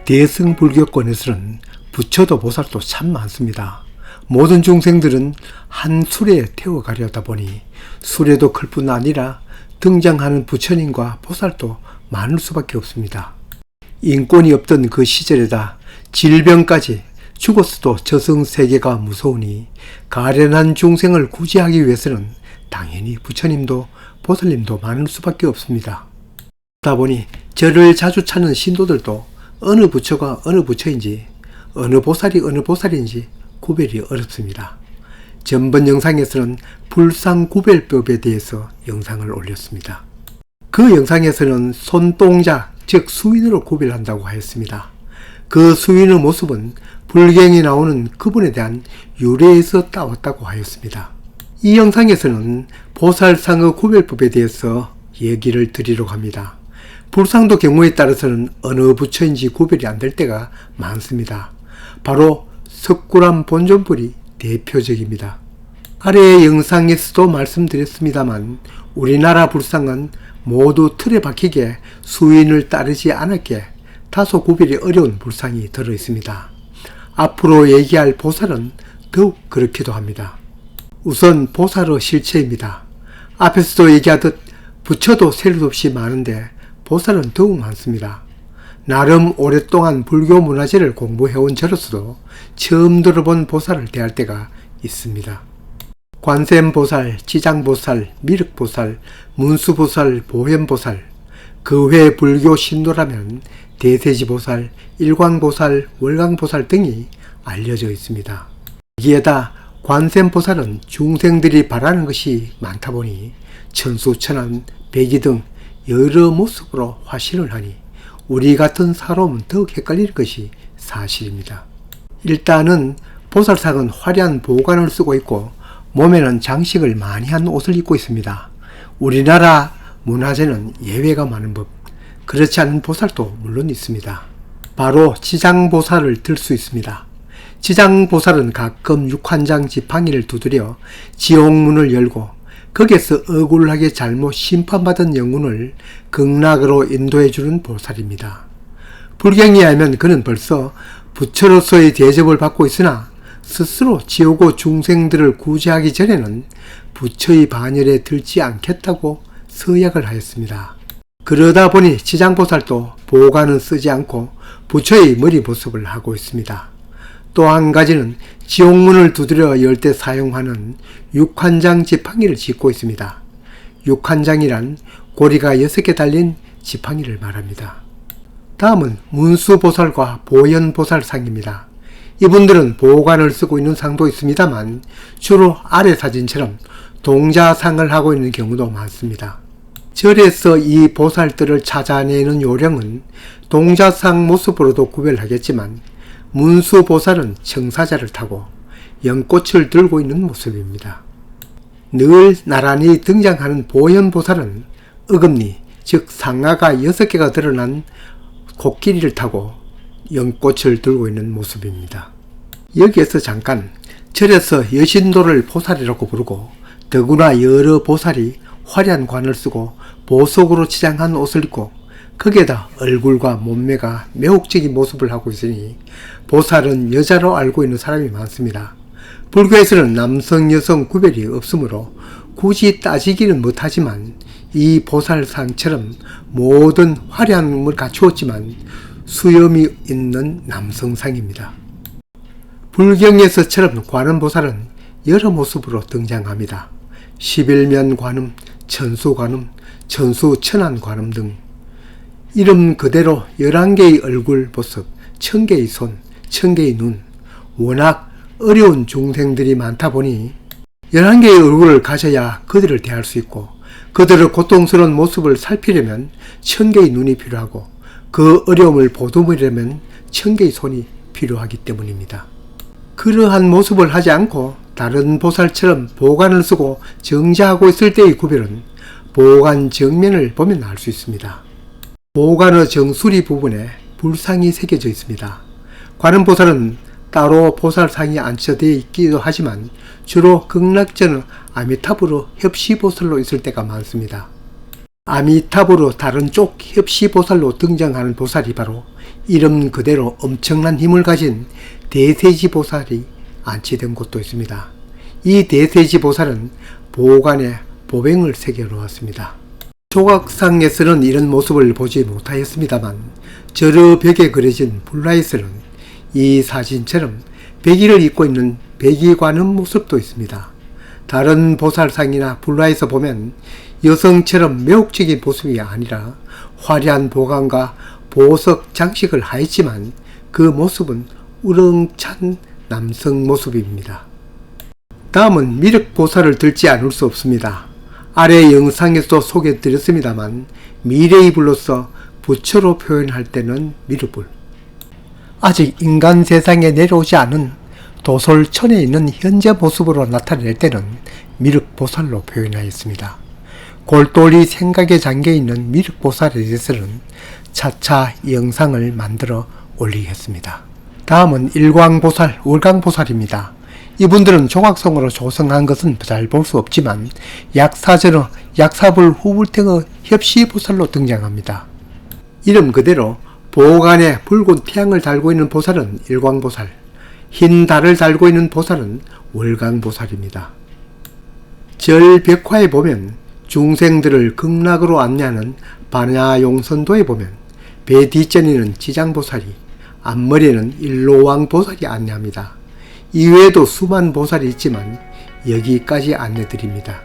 대승불교권에서는 부처도 보살도 참 많습니다. 모든 중생들은 한 수레에 태워가려다 보니 수레도 클 뿐 아니라 등장하는 부처님과 보살도 많을 수밖에 없습니다. 인권이 없던 그 시절에다 질병까지 죽었어도 저승세계가 무서우니 가련한 중생을 구제하기 위해서는 당연히 부처님도 보살님도 많을 수밖에 없습니다. 그러다 보니 저를 자주 찾는 신도들도 어느 부처가 어느 부처인지 어느 보살이 어느 보살인지 구별이 어렵습니다. 전번 영상에서는 불상구별법에 대해서 영상을 올렸습니다. 그 영상에서는 손동작 즉 수인으로 구별한다고 하였습니다. 그 수인의 모습은 불경에 나오는 그분에 대한 유래에서 따왔다고 하였습니다. 이 영상에서는 보살상의 구별법에 대해서 얘기를 드리려고 합니다. 불상도 경우에 따라서는 어느 부처인지 구별이 안 될 때가 많습니다. 바로 석굴암 본존불이 대표적입니다. 아래의 영상에서도 말씀드렸습니다만 우리나라 불상은 모두 틀에 박히게 수인을 따르지 않았기에 다소 구별이 어려운 불상이 들어있습니다. 앞으로 얘기할 보살은 더욱 그렇기도 합니다. 우선 보살의 실체입니다. 앞에서도 얘기하듯 부처도 셀 수 없이 많은데 보살은 더욱 많습니다. 나름 오랫동안 불교 문화재를 공부해온 저로서도 처음 들어본 보살을 대할 때가 있습니다. 관세음보살, 지장보살, 미륵보살, 문수보살, 보현보살, 그 외 불교 신도라면 대세지보살, 일광보살, 월광보살 등이 알려져 있습니다. 여기에다 관세음보살은 중생들이 바라는 것이 많다 보니 천수천안, 백이 등 여러 모습으로 화신을 하니 우리 같은 사람은 더욱 헷갈릴 것이 사실입니다. 일단은 보살상은 화려한 보관을 쓰고 있고 몸에는 장식을 많이 한 옷을 입고 있습니다. 우리나라 문화재는 예외가 많은 법, 그렇지 않은 보살도 물론 있습니다. 바로 지장보살을 들 수 있습니다. 지장보살은 가끔 육환장 지팡이를 두드려 지옥문을 열고 거기에서 억울하게 잘못 심판받은 영혼을 극락으로 인도해주는 보살입니다. 불경에 하면 그는 벌써 부처로서의 대접을 받고 있으나 스스로 지옥의 중생들을 구제하기 전에는 부처의 반열에 들지 않겠다고 서약을 하였습니다. 그러다 보니 지장보살도 보관은 쓰지 않고 부처의 머리 모습을 하고 있습니다. 또 한 가지는 지옥문을 두드려 열 때 사용하는 육환장 지팡이를 짚고 있습니다. 육환장이란 고리가 6개 달린 지팡이를 말합니다. 다음은 문수보살과 보현보살상입니다. 이분들은 보관을 쓰고 있는 상도 있습니다만 주로 아래 사진처럼 동자상을 하고 있는 경우도 많습니다. 절에서 이 보살들을 찾아내는 요령은 동자상 모습으로도 구별하겠지만 문수보살은 청사자를 타고 연꽃을 들고 있는 모습입니다. 늘 나란히 등장하는 보현보살은 어금니, 즉 상하가 6개가 드러난 코끼리를 타고 연꽃을 들고 있는 모습입니다. 여기에서 잠깐 절에서 여신도를 보살이라고 부르고 더구나 여러 보살이 화려한 관을 쓰고 보석으로 치장한 옷을 입고 거기에다 얼굴과 몸매가 매혹적인 모습을 하고 있으니 보살은 여자로 알고 있는 사람이 많습니다. 불교에서는 남성 여성 구별이 없으므로 굳이 따지기는 못하지만 이 보살상처럼 모든 화려함을 갖추었지만 수염이 있는 남성상입니다. 불경에서처럼 관음보살은 여러 모습으로 등장합니다. 11면 관음, 천수관음, 천수천안관음 등 이름 그대로 11개의 얼굴 모습, 1000개의 손, 1000개의 눈, 워낙 어려운 중생들이 많다 보니 11개의 얼굴을 가져야 그들을 대할 수 있고 그들의 고통스러운 모습을 살피려면 1000개의 눈이 필요하고 그 어려움을 보듬으려면 1000개의 손이 필요하기 때문입니다. 그러한 모습을 하지 않고 다른 보살처럼 보관을 쓰고 정자하고 있을 때의 구별은 보관 정면을 보면 알 수 있습니다. 보관의 정수리 부분에 불상이 새겨져 있습니다. 관음보살은 따로 보살상이 안쳐되어 있기도 하지만 주로 극락전의 아미타불의 협시보살로 있을 때가 많습니다. 아미타불로 다른 쪽 협시보살로 등장하는 보살이 바로 이름 그대로 엄청난 힘을 가진 대세지보살이 안치된 곳도 있습니다. 이 대세지보살은 보관에 보병을 새겨 놓았습니다. 조각상에서는 이런 모습을 보지 못하였습니다만 저러 벽에 그려진 불라에서는 이 사진처럼 백의를 입고 있는 백의 관음 모습도 있습니다. 다른 보살상이나 불라에서 보면 여성처럼 매혹적인 모습이 아니라 화려한 보관과 보석 장식을 하였지만 그 모습은 우렁찬 남성 모습입니다. 다음은 미륵보살을 들지 않을 수 없습니다. 아래 영상에서 소개해드렸습니다만 미래의 불로서 부처로 표현할 때는 미륵불, 아직 인간 세상에 내려오지 않은 도솔천에 있는 현재 모습으로 나타낼 때는 미륵보살로 표현하였습니다. 골똘히 생각에 잠겨있는 미륵보살에 대해서는 차차 영상을 만들어 올리겠습니다. 다음은 일광보살, 월광보살입니다. 이분들은 조각성으로 조성한 것은 잘 볼 수 없지만 약사전의 약사불 후불탱의 협시보살로 등장합니다. 이름 그대로 보관에 붉은 태양을 달고 있는 보살은 일광보살, 흰 달을 달고 있는 보살은 월광보살입니다. 절벽화에 보면 중생들을 극락으로 안내하는 반야용선도에 보면 배 뒷전에는 지장보살이, 앞머리에는 일로왕보살이 안내합니다. 이외에도 수많은 보살이 있지만 여기까지 안내드립니다.